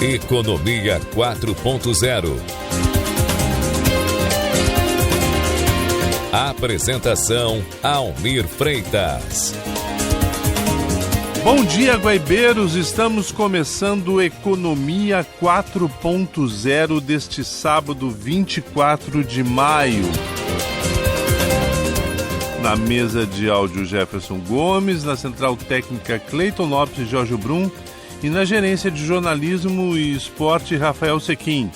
Economia 4.0. Apresentação Almir Freitas. Bom dia, guaibeiros! Estamos começando Economia 4.0 deste sábado, 24 de maio. Na mesa de áudio, Jefferson Gomes, na central técnica, Cleiton Lopes e Jorge Brum, e na gerência de jornalismo e esporte, Rafael Sequim.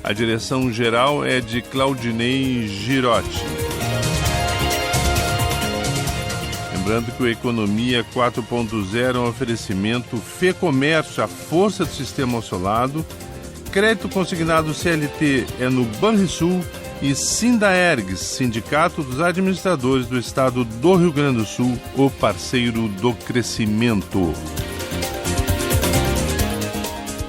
A direção geral é de Claudinei Girotti. Lembrando que o Economia 4.0 é um oferecimento Fê-Comércio, a força do sistema ao seu lado. Crédito consignado CLT é no Banrisul e Sindaergs, Sindicato dos Administradores do Estado do Rio Grande do Sul, o parceiro do crescimento.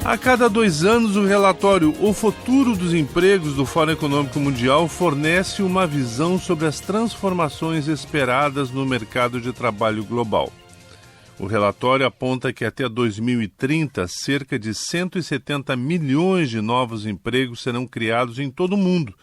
A cada 2 anos, o relatório O Futuro dos Empregos do Fórum Econômico Mundial fornece uma visão sobre as transformações esperadas no mercado de trabalho global. O relatório aponta que até 2030, cerca de 170 milhões de novos empregos serão criados em todo o mundo,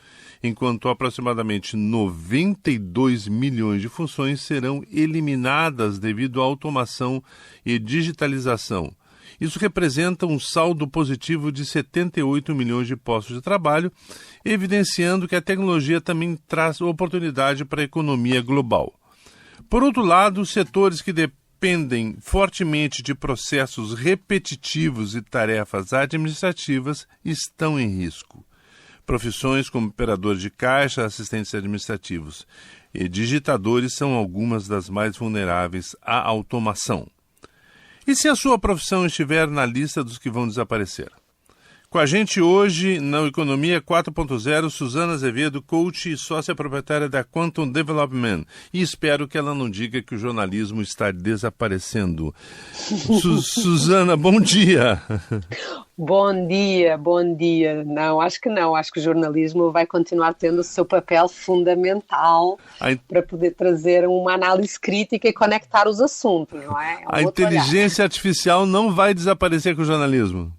enquanto aproximadamente 92 milhões de funções serão eliminadas devido à automação e digitalização. Isso representa um saldo positivo de 78 milhões de postos de trabalho, evidenciando que a tecnologia também traz oportunidade para a economia global. Por outro lado, os setores que dependem fortemente de processos repetitivos e tarefas administrativas estão em risco. Profissões como operadores de caixa, assistentes administrativos e digitadores são algumas das mais vulneráveis à automação. E se a sua profissão estiver na lista dos que vão desaparecer? Com a gente hoje, na Economia 4.0, Suzana Azevedo, coach e sócia proprietária da Quantum Development. E espero que ela não diga que o jornalismo está desaparecendo. Suzana, bom dia! Bom dia. Não, acho que não. Acho que o jornalismo vai continuar tendo o seu papel fundamental para poder trazer uma análise crítica e conectar os assuntos, não é? A inteligência artificial não vai desaparecer com o jornalismo?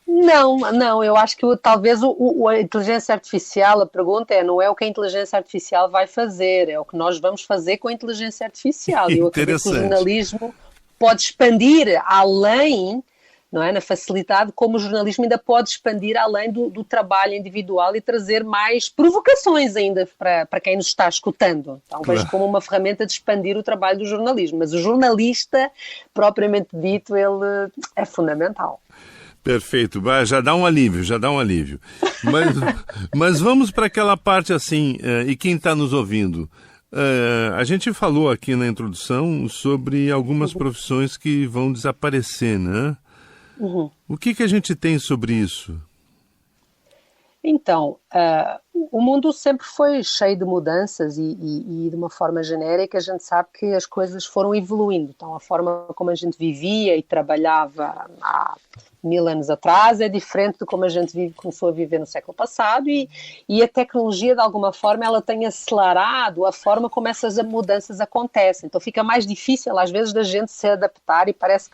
Não, eu acho que talvez a inteligência artificial, a pergunta não é o que a inteligência artificial vai fazer, é o que nós vamos fazer com a inteligência artificial. E eu acredito que o jornalismo pode expandir além, não é, na facilidade, como o jornalismo ainda pode expandir além do trabalho individual e trazer mais provocações ainda para quem nos está escutando. Então vejo como uma ferramenta de expandir o trabalho do jornalismo, mas o jornalista, propriamente dito, ele é fundamental. Perfeito, já dá um alívio. Mas vamos para aquela parte assim, e quem está nos ouvindo? A gente falou aqui na introdução sobre algumas profissões que vão desaparecer, né? O que a gente tem sobre isso? Então, o mundo sempre foi cheio de mudanças e de uma forma genérica a gente sabe que as coisas foram evoluindo. Então, a forma como a gente vivia e trabalhava há 1000 anos atrás é diferente de como a gente começou a viver no século passado e a tecnologia, de alguma forma, ela tem acelerado a forma como essas mudanças acontecem. Então, fica mais difícil, às vezes, da gente se adaptar e parece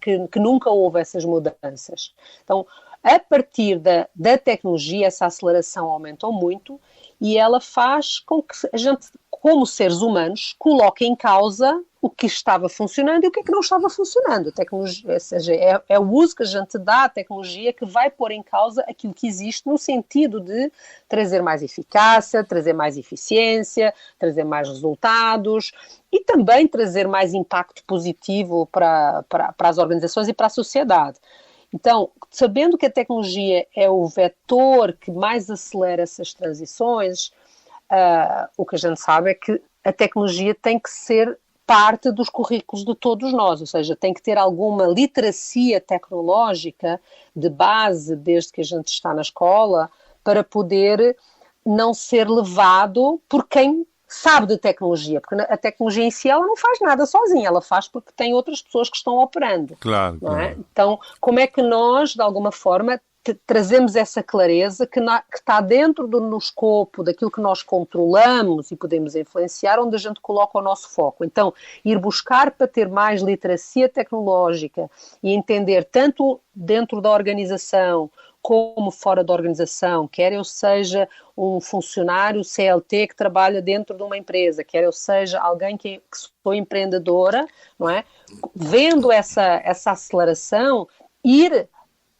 que nunca houve essas mudanças. Então, a partir da tecnologia, essa aceleração aumentou muito e ela faz com que a gente, como seres humanos, coloque em causa o que estava funcionando e o que é que não estava funcionando. A tecnologia, ou seja, é o uso que a gente dá à tecnologia que vai pôr em causa aquilo que existe no sentido de trazer mais eficácia, trazer mais eficiência, trazer mais resultados e também trazer mais impacto positivo para as organizações e para a sociedade. Então, sabendo que a tecnologia é o vetor que mais acelera essas transições, o que a gente sabe é que a tecnologia tem que ser parte dos currículos de todos nós, ou seja, tem que ter alguma literacia tecnológica de base desde que a gente está na escola para poder não ser levado por quem sabe de tecnologia, porque a tecnologia em si ela não faz nada sozinha, ela faz porque tem outras pessoas que estão operando. Claro, não é? Então, como é que nós, de alguma forma, trazemos essa clareza que está dentro no escopo daquilo que nós controlamos e podemos influenciar, onde a gente coloca o nosso foco. Então, ir buscar para ter mais literacia tecnológica e entender tanto dentro da organização como fora da organização, quer eu seja um funcionário CLT que trabalha dentro de uma empresa, quer eu seja alguém que sou empreendedora, não é? Vendo essa aceleração, ir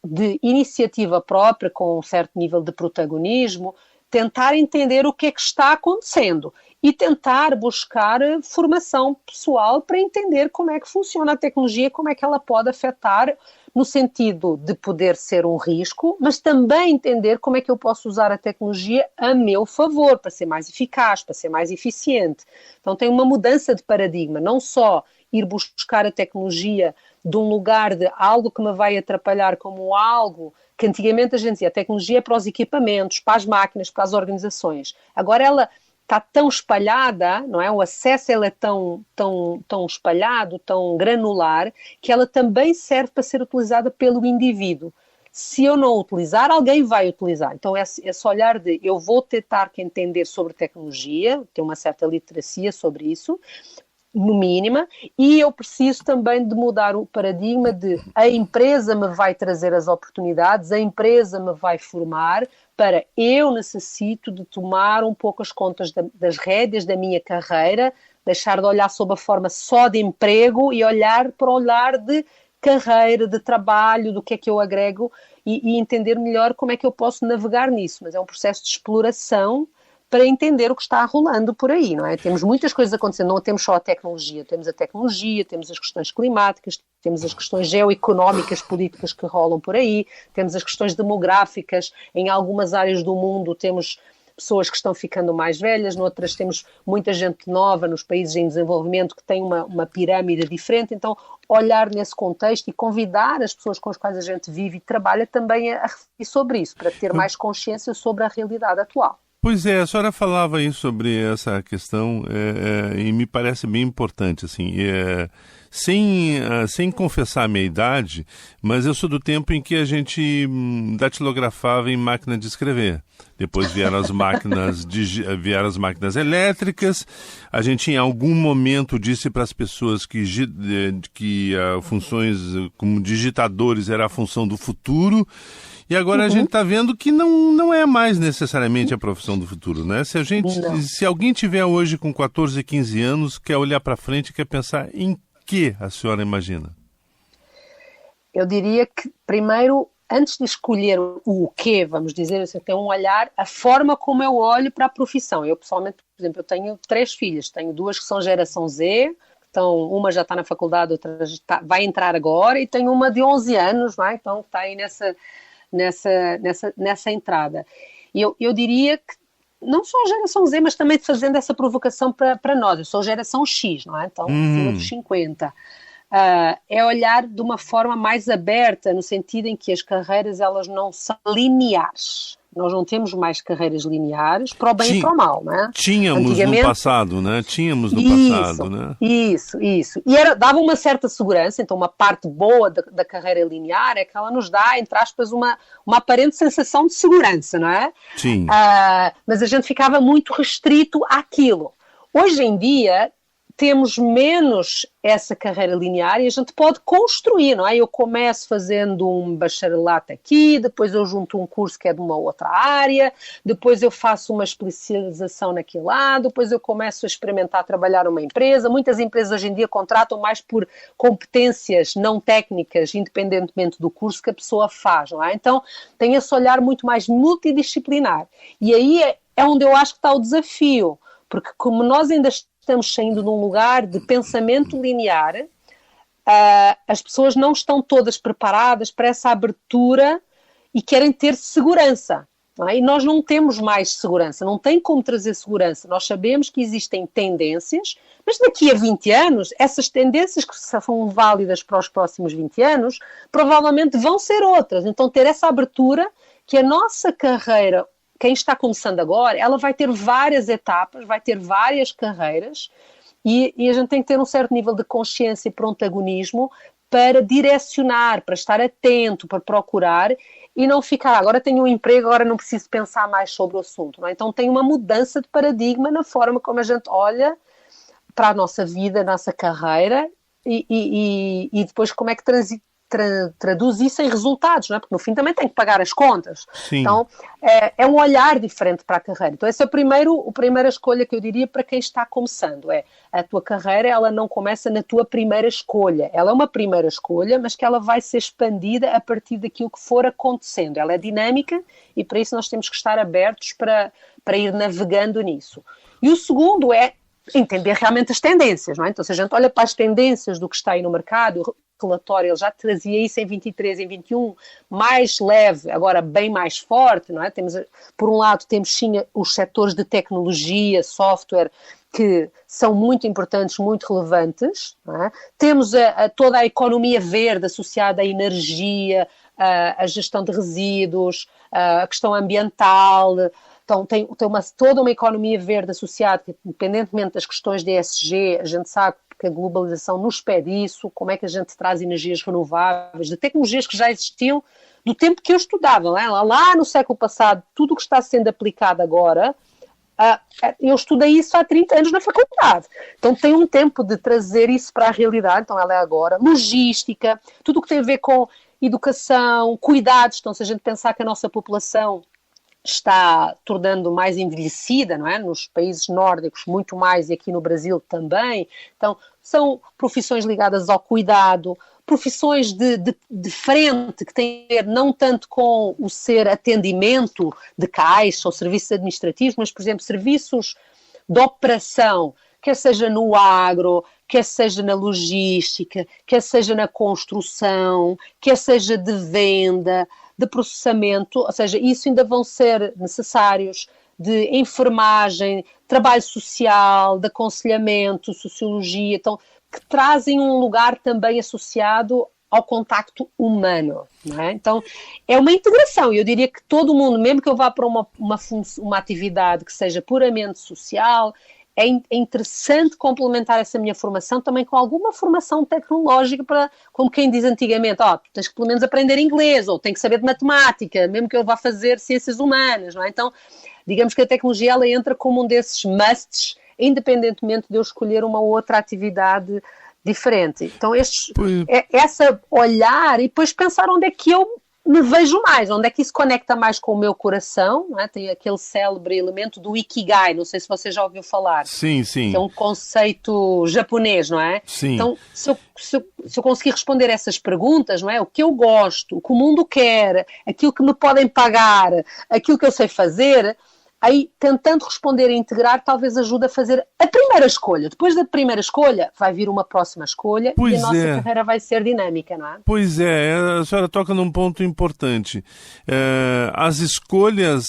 de iniciativa própria, com um certo nível de protagonismo, tentar entender o que é que está acontecendo e tentar buscar formação pessoal para entender como é que funciona a tecnologia, como é que ela pode afetar no sentido de poder ser um risco, mas também entender como é que eu posso usar a tecnologia a meu favor, para ser mais eficaz, para ser mais eficiente. Então tem uma mudança de paradigma, não só ir buscar a tecnologia de um lugar de algo que me vai atrapalhar como algo que antigamente a gente dizia, a tecnologia é para os equipamentos, para as máquinas, para as organizações. Agora ela está tão espalhada, não é? O acesso ela é tão espalhado, tão granular, que ela também serve para ser utilizada pelo indivíduo. Se eu não utilizar, alguém vai utilizar. Então, esse olhar de eu vou tentar que entender sobre tecnologia, ter uma certa literacia sobre isso, no mínimo, e eu preciso também de mudar o paradigma de a empresa me vai trazer as oportunidades, a empresa me vai formar, para eu necessito de tomar um pouco as contas das rédeas da minha carreira, deixar de olhar sob a forma só de emprego e olhar para o olhar de carreira, de trabalho, do que é que eu agrego e entender melhor como é que eu posso navegar nisso. Mas é um processo de exploração para entender o que está rolando por aí, não é? Temos muitas coisas acontecendo, não temos só a tecnologia, temos as questões climáticas, temos as questões geoeconómicas, políticas que rolam por aí, temos as questões demográficas, em algumas áreas do mundo temos pessoas que estão ficando mais velhas, noutras temos muita gente nova nos países em desenvolvimento que tem uma pirâmide diferente, então olhar nesse contexto e convidar as pessoas com as quais a gente vive e trabalha também a refletir sobre isso, para ter mais consciência sobre a realidade atual. Pois é, a senhora falava aí sobre essa questão e me parece bem importante, assim, sem confessar a minha idade, mas eu sou do tempo em que a gente datilografava em máquina de escrever. Depois vieram as máquinas elétricas. A gente em algum momento disse para as pessoas que funções como digitadores era a função do futuro. E agora a gente está vendo que não é mais necessariamente a profissão do futuro, né? Se alguém tiver hoje com 14, 15 anos, quer olhar para frente, quer pensar em que a senhora imagina? Eu diria que, primeiro, antes de escolher o quê, vamos dizer, você tem um olhar, a forma como eu olho para a profissão. Eu, pessoalmente, por exemplo, eu tenho 3 filhas, tenho 2 que são geração Z, então uma já está na faculdade, outra vai entrar agora, e tenho uma de 11 anos, não é? Então está aí nessa entrada. E eu diria que não só a geração Z, mas também fazendo essa provocação para nós. Eu sou geração X, não é? Então, acima dos 50. É olhar de uma forma mais aberta, no sentido em que as carreiras elas não são lineares. Nós não temos mais carreiras lineares, para o bem e para o mal, não é? Tínhamos no passado, né? Isso. E dava uma certa segurança, então uma parte boa da carreira linear é que ela nos dá, entre aspas, uma aparente sensação de segurança, não é? Sim. Mas a gente ficava muito restrito àquilo. Hoje em dia, temos menos essa carreira linear e a gente pode construir, não é? Eu começo fazendo um bacharelato aqui, depois eu junto um curso que é de uma outra área, depois eu faço uma especialização naquele lado, depois eu começo a experimentar trabalhar numa empresa. Muitas empresas hoje em dia contratam mais por competências não técnicas, independentemente do curso que a pessoa faz, não é? Então, tem esse olhar muito mais multidisciplinar. E aí é onde eu acho que está o desafio, porque como nós ainda estamos saindo de um lugar de pensamento linear, as pessoas não estão todas preparadas para essa abertura e querem ter segurança. Não é? E nós não temos mais segurança, não tem como trazer segurança. Nós sabemos que existem tendências, mas daqui a 20 anos, essas tendências que são válidas para os próximos 20 anos, provavelmente vão ser outras. Então ter essa abertura que a nossa carreira, quem está começando agora, ela vai ter várias etapas, vai ter várias carreiras e a gente tem que ter um certo nível de consciência e protagonismo para direcionar, para estar atento, para procurar e não ficar, agora tenho um emprego, agora não preciso pensar mais sobre o assunto. Não é? Então tem uma mudança de paradigma na forma como a gente olha para a nossa vida, a nossa carreira e depois como é que traduz isso em resultados, não é? Porque no fim também tem que pagar as contas. Sim. Então é um olhar diferente para a carreira. Então essa é a primeira escolha que eu diria para quem está começando, é a tua carreira, ela não começa na tua primeira escolha, ela é uma primeira escolha, mas que ela vai ser expandida a partir daquilo que for acontecendo, ela é dinâmica e para isso nós temos que estar abertos para ir navegando nisso. E o segundo é entender realmente as tendências, não é? Então se a gente olha para as tendências do que está aí no mercado, relatório, ele já trazia isso em 23, em 21, mais leve, agora bem mais forte, não é? Por um lado, temos sim os setores de tecnologia, software, que são muito importantes, muito relevantes, não é? Temos toda a economia verde associada à energia, à gestão de resíduos, à questão ambiental. Então, tem toda uma economia verde associada, que, independentemente das questões de ESG, a gente sabe que a globalização nos pede isso, como é que a gente traz energias renováveis, de tecnologias que já existiam do tempo que eu estudava, não é? Lá no século passado, tudo o que está sendo aplicado agora, eu estudei isso há 30 anos na faculdade. Então tem um tempo de trazer isso para a realidade, então ela é agora. Logística, tudo o que tem a ver com educação, cuidados, então se a gente pensar que a nossa população está tornando mais envelhecida, não é? Nos países nórdicos muito mais e aqui no Brasil também. Então, são profissões ligadas ao cuidado, profissões de frente que têm a ver não tanto com o ser atendimento de caixa ou serviços administrativos, mas, por exemplo, serviços de operação, quer seja no agro, quer seja na logística, quer seja na construção, quer seja de venda, de processamento, ou seja, isso ainda vão ser necessários, de enfermagem, trabalho social, de aconselhamento, sociologia, então, que trazem um lugar também associado ao contacto humano, não é? Então, é uma integração, eu diria que todo mundo, mesmo que eu vá para uma atividade que seja puramente social, é interessante complementar essa minha formação também com alguma formação tecnológica para, como quem diz antigamente, tu tens que pelo menos aprender inglês, ou tens que saber de matemática, mesmo que eu vá fazer ciências humanas, não é? Então, digamos que a tecnologia ela entra como um desses musts, independentemente de eu escolher uma outra atividade diferente. Então, essa olhar e depois pensar onde é que eu me vejo mais, onde é que isso conecta mais com o meu coração, não é? Tem aquele célebre elemento do Ikigai, não sei se você já ouviu falar. Sim, sim. Que é um conceito japonês, não é? Sim. Então, se eu conseguir responder essas perguntas, não é? O que eu gosto, o que o mundo quer, aquilo que me podem pagar, aquilo que eu sei fazer, aí, tentando responder e integrar, talvez ajude a fazer a primeira escolha. Depois da primeira escolha, vai vir uma próxima escolha e a nossa carreira vai ser dinâmica, não é? Pois é, a senhora toca num ponto importante. As escolhas,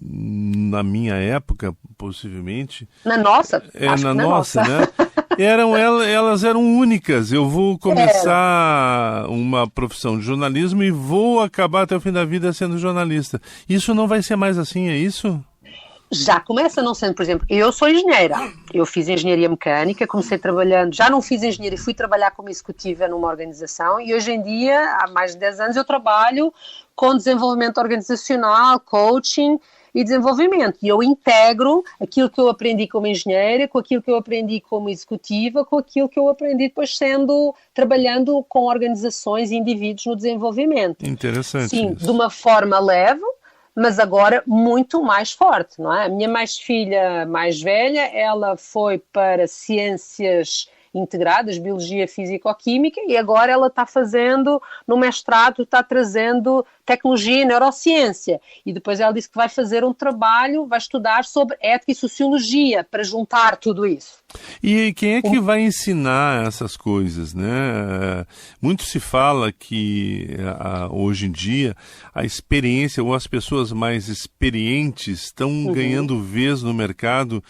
na minha época, possivelmente... Na nossa? Na nossa, né? Elas eram únicas. Eu vou começar uma profissão de jornalismo e vou acabar até o fim da vida sendo jornalista. Isso não vai ser mais assim, é isso? Já começa não sendo, por exemplo, eu sou engenheira, eu fiz engenharia mecânica, comecei trabalhando, já não fiz engenharia, fui trabalhar como executiva numa organização e hoje em dia, há mais de 10 anos, eu trabalho com desenvolvimento organizacional, coaching e desenvolvimento. E eu integro aquilo que eu aprendi como engenheira, com aquilo que eu aprendi como executiva, com aquilo que eu aprendi depois trabalhando com organizações e indivíduos no desenvolvimento. Interessante. Sim, isso. de uma forma leve, mas agora muito mais forte, não é? A minha filha mais velha, ela foi para ciências integradas, biologia, físico-química, e agora ela está fazendo, no mestrado, está trazendo tecnologia e neurociência. E depois ela disse que vai fazer um trabalho, vai estudar sobre ética e sociologia, para juntar tudo isso. E quem é que vai ensinar essas coisas, né? Muito se fala que hoje em dia a experiência ou as pessoas mais experientes estão ganhando vez no mercado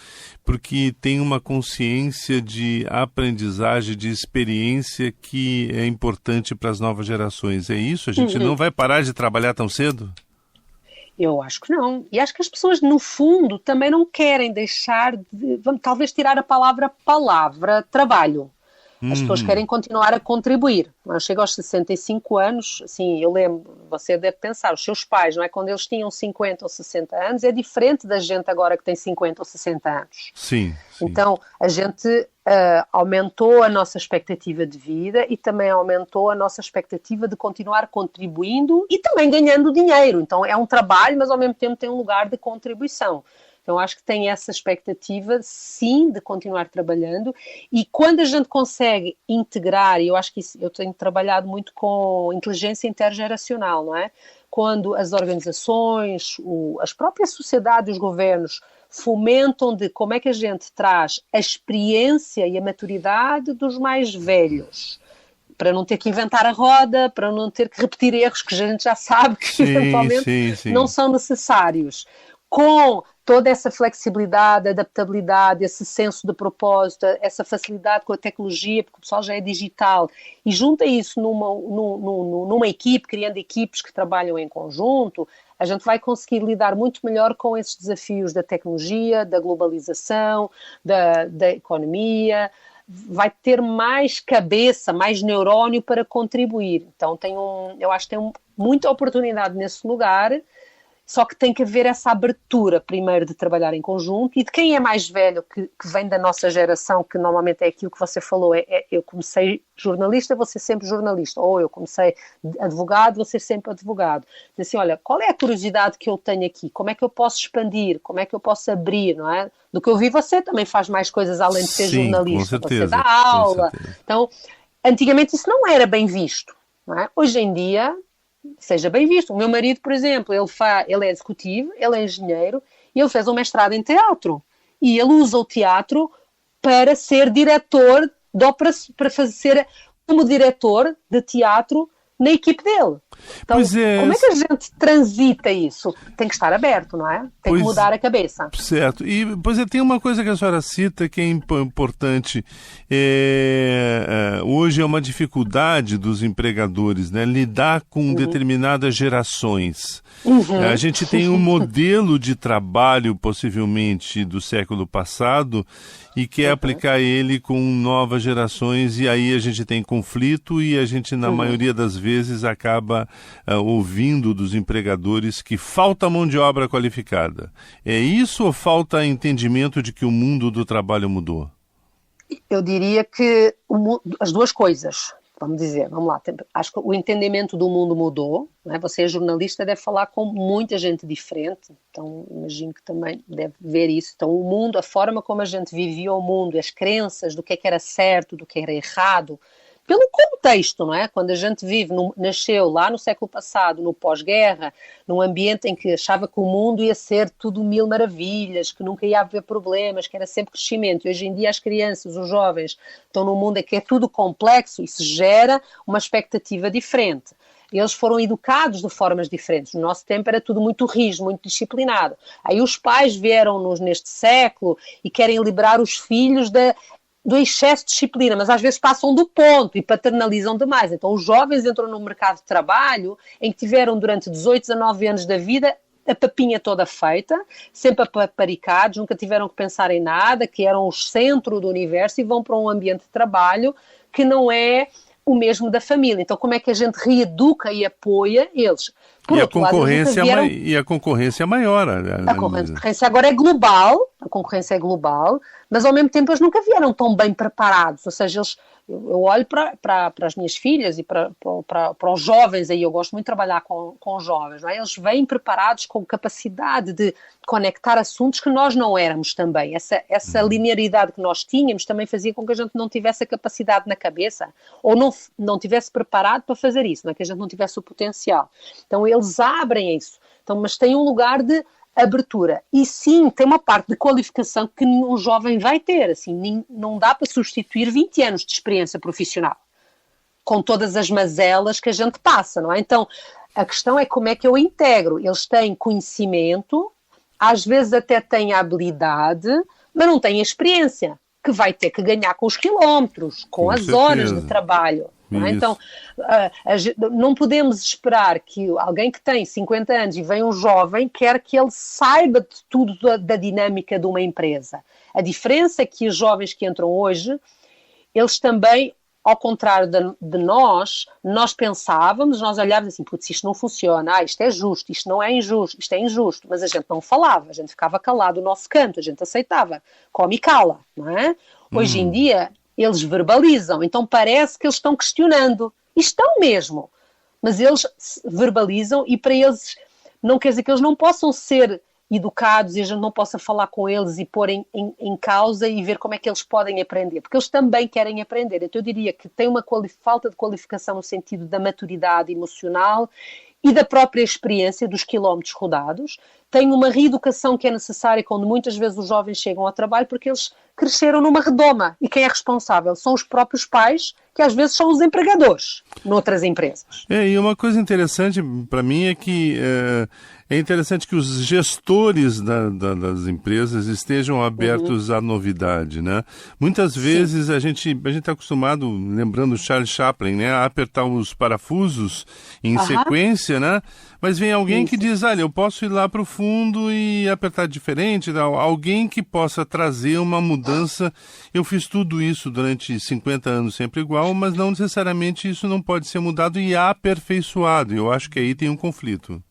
porque tem uma consciência de aprendizagem, de experiência que é importante para as novas gerações. É isso? A gente não vai parar de trabalhar tão cedo? Eu acho que não. E acho que as pessoas, no fundo, também não querem deixar de, talvez tirar a palavra trabalho. As pessoas querem continuar a contribuir. Eu chego aos 65 anos, assim, eu lembro, você deve pensar, os seus pais, não é? Quando eles tinham 50 ou 60 anos, é diferente da gente agora que tem 50 ou 60 anos. Sim. Então, a gente aumentou a nossa expectativa de vida e também aumentou a nossa expectativa de continuar contribuindo e também ganhando dinheiro. Então, é um trabalho, mas ao mesmo tempo tem um lugar de contribuição. Então, acho que tem essa expectativa, sim, de continuar trabalhando, e quando a gente consegue integrar, e eu acho que eu tenho trabalhado muito com inteligência intergeracional, não é? Quando as organizações, as próprias sociedades, os governos, fomentam de como é que a gente traz a experiência e a maturidade dos mais velhos, para não ter que inventar a roda, para não ter que repetir erros que a gente já sabe que eventualmente não são necessários. Com toda essa flexibilidade, adaptabilidade, esse senso de propósito, essa facilidade com a tecnologia, porque o pessoal já é digital, e junta isso numa equipe, criando equipes que trabalham em conjunto, a gente vai conseguir lidar muito melhor com esses desafios da tecnologia, da globalização, da economia, vai ter mais cabeça, mais neurónio para contribuir. Então eu acho que tem muita oportunidade nesse lugar. Só que tem que haver essa abertura, primeiro, de trabalhar em conjunto, e de quem é mais velho, que vem da nossa geração, que normalmente é aquilo que você falou, eu comecei jornalista, vou ser sempre jornalista, ou eu comecei advogado, vou ser sempre advogado. Diz assim, olha, qual é a curiosidade que eu tenho aqui? Como é que eu posso expandir? Como é que eu posso abrir, não é? Do que eu vi, você também faz mais coisas além de ser jornalista. Com certeza, você dá aula. Então, antigamente isso não era bem visto, não é? Hoje em dia, seja bem visto. O meu marido, por exemplo, ele é executivo, ele é engenheiro e ele fez um mestrado em teatro. E ele usa o teatro para ser diretor, para fazer como diretor de teatro na equipe dele. Então, como é que a gente transita isso? Tem que estar aberto, não é? Tem que mudar a cabeça. Certo. E, tem uma coisa que a senhora cita que é importante. Hoje é uma dificuldade dos empregadores, né? Lidar com determinadas gerações. A gente tem um modelo de trabalho, possivelmente, do século passado e quer aplicar ele com novas gerações, e aí a gente tem conflito e a gente, na maioria das vezes, acaba ouvindo dos empregadores que falta mão de obra qualificada. É isso ou falta entendimento de que o mundo do trabalho mudou? Eu diria que as duas coisas. Vamos lá, acho que o entendimento do mundo mudou, não é? Você é jornalista, deve falar com muita gente diferente, então imagino que também deve ver isso. Então o mundo, a forma como a gente vivia o mundo, as crenças do que era certo, do que era errado, pelo contexto, não é? Quando a gente nasceu lá no século passado, no pós-guerra, num ambiente em que achava que o mundo ia ser tudo mil maravilhas, que nunca ia haver problemas, que era sempre crescimento. E hoje em dia as crianças, os jovens, estão num mundo em que é tudo complexo, isso gera uma expectativa diferente. Eles foram educados de formas diferentes. No nosso tempo era tudo muito rígido, muito disciplinado. Aí os pais vieram-nos neste século e querem liberar os filhos do excesso de disciplina, mas às vezes passam do ponto e paternalizam demais. Então os jovens entram no mercado de trabalho em que tiveram durante 18, 19 anos da vida a papinha toda feita, sempre apaparicados, nunca tiveram que pensar em nada, que eram o centro do universo e vão para um ambiente de trabalho que não é o mesmo da família. Então como é que a gente reeduca e apoia eles? E a concorrência é maior. A concorrência agora é global, mas ao mesmo tempo eles nunca vieram tão bem preparados, ou seja, eu olho para as minhas filhas e para os jovens, aí eu gosto muito de trabalhar com jovens, não é? Eles vêm preparados com capacidade de conectar assuntos que nós não éramos também. Essa linearidade que nós tínhamos também fazia com que a gente não tivesse a capacidade na cabeça, ou não tivesse preparado para fazer isso, não é? Que a gente não tivesse o potencial. Então eles abrem isso, mas tem um lugar de abertura. E sim, tem uma parte de qualificação que um jovem vai ter. Assim, não dá para substituir 20 anos de experiência profissional, com todas as mazelas que a gente passa, não é? Então, a questão é como é que eu integro. Eles têm conhecimento, às vezes até têm habilidade, mas não têm experiência, que vai ter que ganhar com os quilómetros, com as horas de trabalho. Não é? Então, não podemos esperar que alguém que tem 50 anos e vem um jovem quer que ele saiba de tudo da dinâmica de uma empresa. A diferença é que os jovens que entram hoje, eles também, ao contrário de nós pensávamos, nós olhávamos assim, putz, isto não funciona, isto é justo, isto não é injusto, isto é injusto, mas a gente não falava, a gente ficava calado no nosso canto, a gente aceitava, come e cala, não é? Hoje em dia, eles verbalizam, então parece que eles estão questionando, e estão mesmo, mas eles verbalizam e para eles não quer dizer que eles não possam ser educados e a gente não possa falar com eles e pôr em causa e ver como é que eles podem aprender, porque eles também querem aprender. Então eu diria que tem uma falta de qualificação no sentido da maturidade emocional e da própria experiência dos quilómetros rodados. Tem uma reeducação que é necessária quando muitas vezes os jovens chegam ao trabalho porque eles cresceram numa redoma e quem é responsável são os próprios pais, que às vezes são os empregadores noutras empresas. E uma coisa interessante para mim é que é interessante que os gestores das empresas estejam abertos à novidade, né? Muitas vezes a gente está acostumado, lembrando Charles Chaplin, né, a apertar os parafusos em sequência, né? Mas vem alguém que diz, olha, eu posso ir lá para o fundo e apertar diferente, alguém que possa trazer uma mudança. Eu fiz tudo isso durante 50 anos sempre igual, mas não necessariamente isso não pode ser mudado e aperfeiçoado. Eu acho que aí tem um conflito.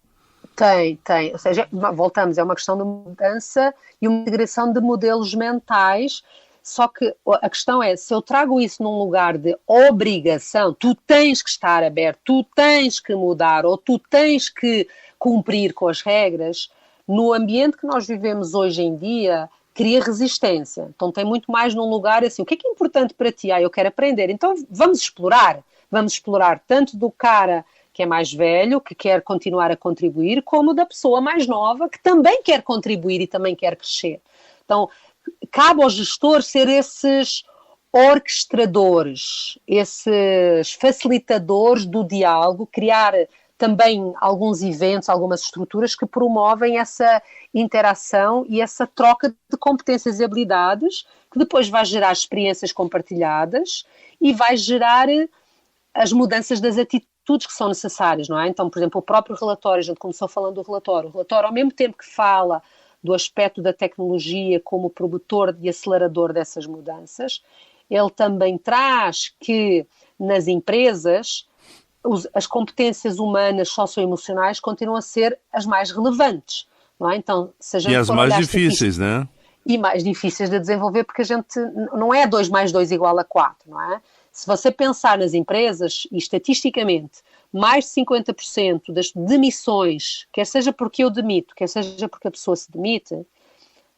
Tem. Ou seja, voltamos, é uma questão de mudança e uma integração de modelos mentais. Só que a questão é, se eu trago isso num lugar de obrigação, tu tens que estar aberto, tu tens que mudar ou tu tens que cumprir com as regras, no ambiente que nós vivemos hoje em dia, cria resistência. Então tem muito mais num lugar assim, o que é importante para ti? Eu quero aprender. Então vamos explorar tanto do cara que é mais velho, que quer continuar a contribuir, como da pessoa mais nova, que também quer contribuir e também quer crescer. Então, cabe ao gestor ser esses orquestradores, esses facilitadores do diálogo, criar também alguns eventos, algumas estruturas que promovem essa interação e essa troca de competências e habilidades, que depois vai gerar experiências compartilhadas e vai gerar as mudanças das atitudes que são necessárias, não é? Então, por exemplo, o próprio relatório, a gente começou falando do relatório, o relatório ao mesmo tempo que fala do aspecto da tecnologia como promotor e acelerador dessas mudanças, ele também traz que nas empresas as competências humanas socioemocionais continuam a ser as mais relevantes, não é? Então, se a gente e as mais difíceis, né? E mais difíceis de desenvolver, porque a gente não é 2 mais 2 igual a 4, não é? Se você pensar nas empresas, e estatisticamente, mais de 50% das demissões, quer seja porque eu demito, quer seja porque a pessoa se demite,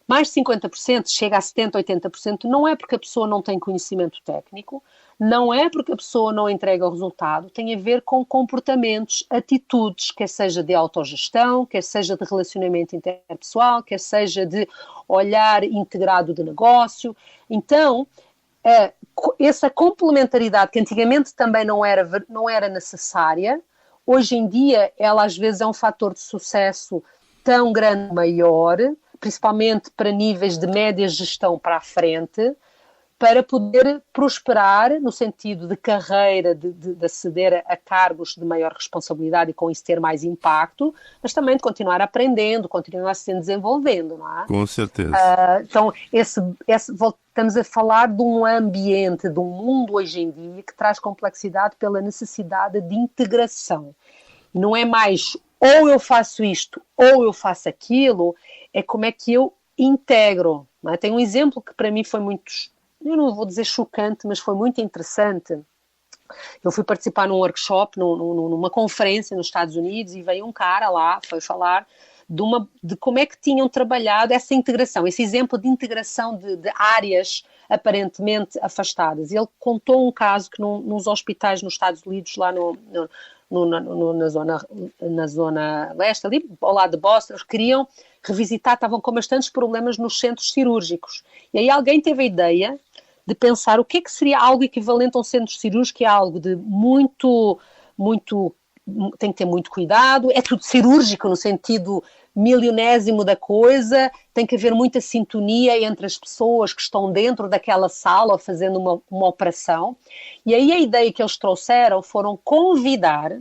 mais de 50%, chega a 70%, 80%, não é porque a pessoa não tem conhecimento técnico, não é porque a pessoa não entrega o resultado, tem a ver com comportamentos, atitudes, quer seja de autogestão, quer seja de relacionamento interpessoal, quer seja de olhar integrado de negócio. Então, essa complementaridade que antigamente também não era necessária, hoje em dia ela às vezes é um fator de sucesso tão grande, maior, principalmente para níveis de média gestão para a frente, para poder prosperar no sentido de carreira, de aceder a cargos de maior responsabilidade e com isso ter mais impacto, mas também de continuar aprendendo, continuar se desenvolvendo, não é? Com certeza. Então, estamos a falar de um ambiente, de um mundo hoje em dia que traz complexidade pela necessidade de integração. Não é mais ou eu faço isto ou eu faço aquilo, é como é que eu integro. Não é? Tem um exemplo que para mim foi muito, eu não vou dizer chocante, mas foi muito interessante. Eu fui participar num workshop, numa conferência nos Estados Unidos e veio um cara lá, foi falar de como é que tinham trabalhado essa integração, esse exemplo de integração de áreas aparentemente afastadas. Ele contou um caso que nos hospitais nos Estados Unidos, lá na zona leste, ali ao lado de Boston, eles queriam revisitar, estavam com bastantes problemas nos centros cirúrgicos. E aí alguém teve a ideia de pensar o que é que seria algo equivalente a um centro cirúrgico, que é algo de muito, tem que ter muito cuidado, é tudo cirúrgico no sentido milionésimo da coisa, tem que haver muita sintonia entre as pessoas que estão dentro daquela sala ou fazendo uma operação. E aí a ideia que eles trouxeram foram convidar,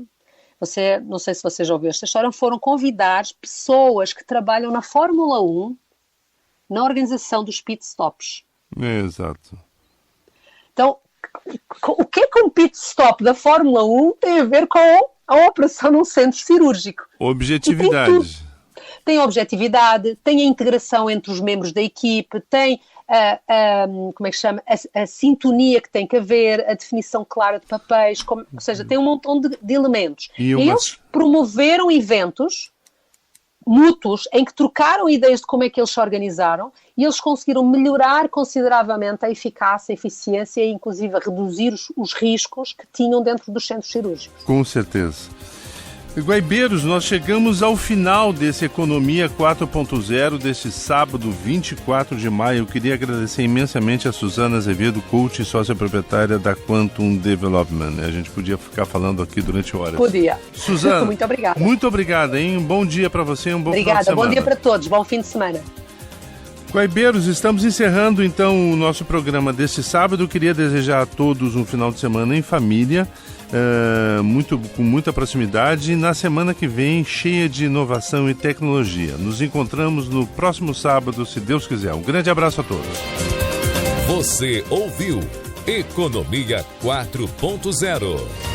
não sei se você já ouviu esta história, foram convidar pessoas que trabalham na Fórmula 1 na organização dos pit stops. Exato. Então, o que é que um pit stop da Fórmula 1 tem a ver com a operação num centro cirúrgico? Objetividade. Tem objetividade, tem a integração entre os membros da equipe, tem como é que chama? A sintonia que tem que haver, a definição clara de papéis, ou seja, tem um montão de elementos. E eles promoveram eventos mútuos em que trocaram ideias de como é que eles se organizaram e eles conseguiram melhorar consideravelmente a eficácia, a eficiência e inclusive a reduzir os riscos que tinham dentro dos centros cirúrgicos. Com certeza. Guaibeiros, nós chegamos ao final desse Economia 4.0, desse sábado 24 de maio. Eu queria agradecer imensamente a Suzana Azevedo, coach e sócia proprietária da Quantum Development. A gente podia ficar falando aqui durante horas. Podia. Suzana, muito obrigada. Muito obrigada, hein? Um bom dia para você, um bom final de semana. Obrigada, bom dia para todos, bom fim de semana. Guaibeiros, estamos encerrando então o nosso programa deste sábado. Eu queria desejar a todos um final de semana em família, com muita proximidade, e na semana que vem cheia de inovação e tecnologia. Nos encontramos no próximo sábado, se Deus quiser. Um grande abraço a todos. Você ouviu Economia 4.0.